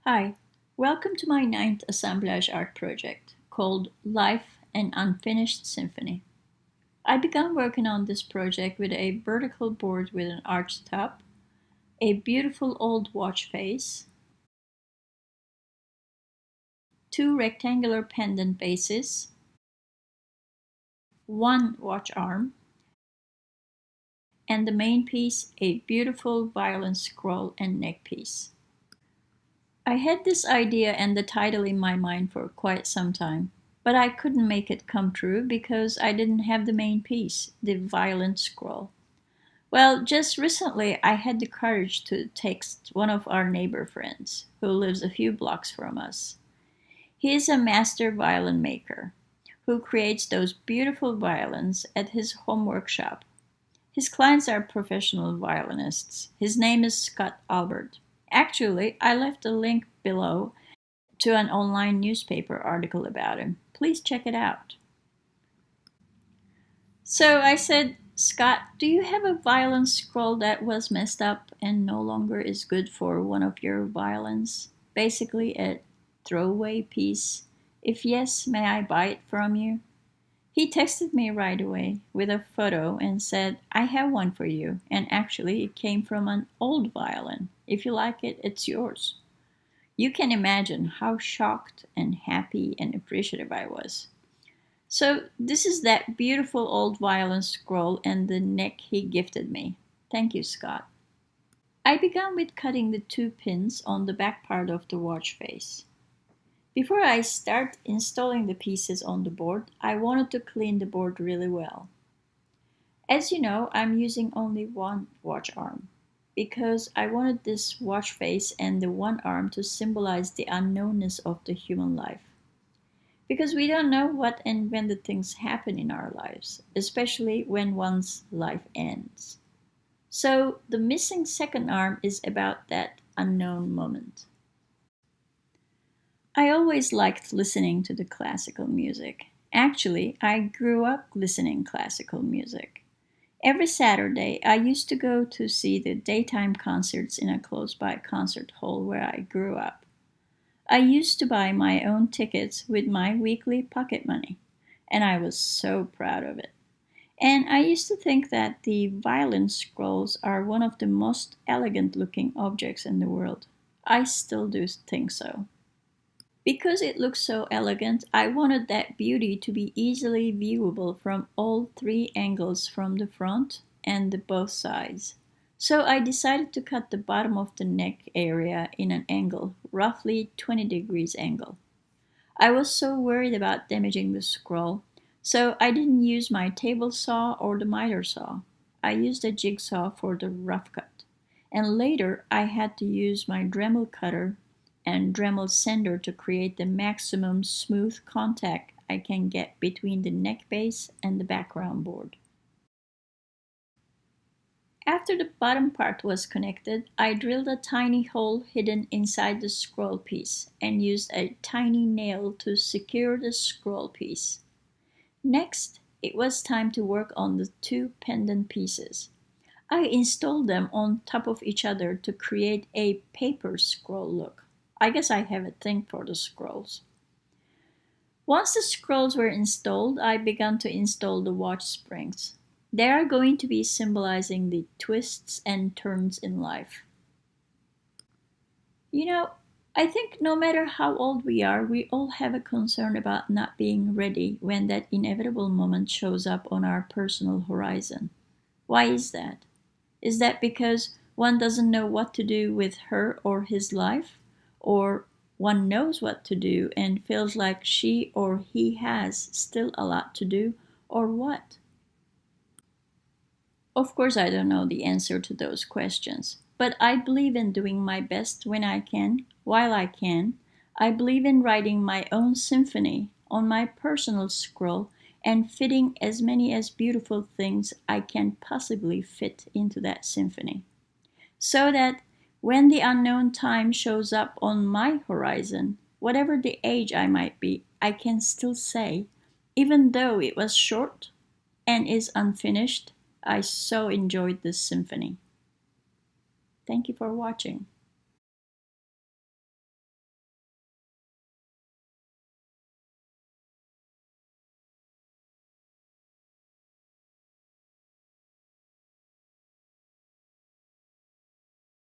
Hi, welcome to my ninth Assemblage art project called Life and Unfinished Symphony. I began working on this project with a vertical board with an arched top, a beautiful old watch face, two rectangular pendant bases, one watch arm, and the main piece, a beautiful violin scroll and neck piece. I had this idea and the title in my mind for quite some time, but I couldn't make it come true because I didn't have the main piece, the violin scroll. Well, just recently I had the courage to text one of our neighbor friends who lives a few blocks from us. He is a master violin maker who creates those beautiful violins at his home workshop. His clients are professional violinists. His name is Scott Albert. Actually, I left a link below to an online newspaper article about him. Please check it out. So I said, Scott, do you have a violin scroll that was messed up and no longer is good for one of your violins? Basically a throwaway piece. If yes, may I buy it from you? He texted me right away with a photo and said, I have one for you, and actually it came from an old violin. If you like it, it's yours. You can imagine how shocked and happy and appreciative I was. So this is that beautiful old violin scroll and the neck he gifted me. Thank you, Scott. I began with cutting the two pins on the back part of the watch face. Before I start installing the pieces on the board, I wanted to clean the board really well. As you know, I'm using only one watch arm because I wanted this watch face and the one arm to symbolize the unknownness of the human life. Because we don't know what and when the things happen in our lives, especially when one's life ends. So the missing second arm is about that unknown moment. I always liked listening to the classical music. Actually, I grew up listening classical music. Every Saturday, I used to go to see the daytime concerts in a close-by concert hall where I grew up. I used to buy my own tickets with my weekly pocket money, and I was so proud of it. And I used to think that the violin scrolls are one of the most elegant-looking objects in the world. I still do think so. Because it looks so elegant, I wanted that beauty to be easily viewable from all three angles from the front and the both sides. So I decided to cut the bottom of the neck area in an angle, roughly 20 degrees angle. I was so worried about damaging the scroll, so I didn't use my table saw or the miter saw. I used a jigsaw for the rough cut. And later I had to use my Dremel cutter and Dremel sander to create the maximum smooth contact I can get between the neck base and the background board. After the bottom part was connected, I drilled a tiny hole hidden inside the scroll piece and used a tiny nail to secure the scroll piece. Next, it was time to work on the two pendant pieces. I installed them on top of each other to create a paper scroll look. I guess I have a thing for the scrolls. Once the scrolls were installed, I began to install the watch springs. They are going to be symbolizing the twists and turns in life. You know, I think no matter how old we are, we all have a concern about not being ready when that inevitable moment shows up on our personal horizon. Why is that? Is that because one doesn't know what to do with her or his life? Or one knows what to do and feels like she or he has still a lot to do, or what? Of course, I don't know the answer to those questions, but I believe in doing my best when I can, while I can. I believe in writing my own symphony on my personal scroll and fitting as many as beautiful things I can possibly fit into that symphony. So that when the unknown time shows up on my horizon, whatever the age I might be, I can still say, even though it was short and is unfinished, I so enjoyed this symphony. Thank you for watching.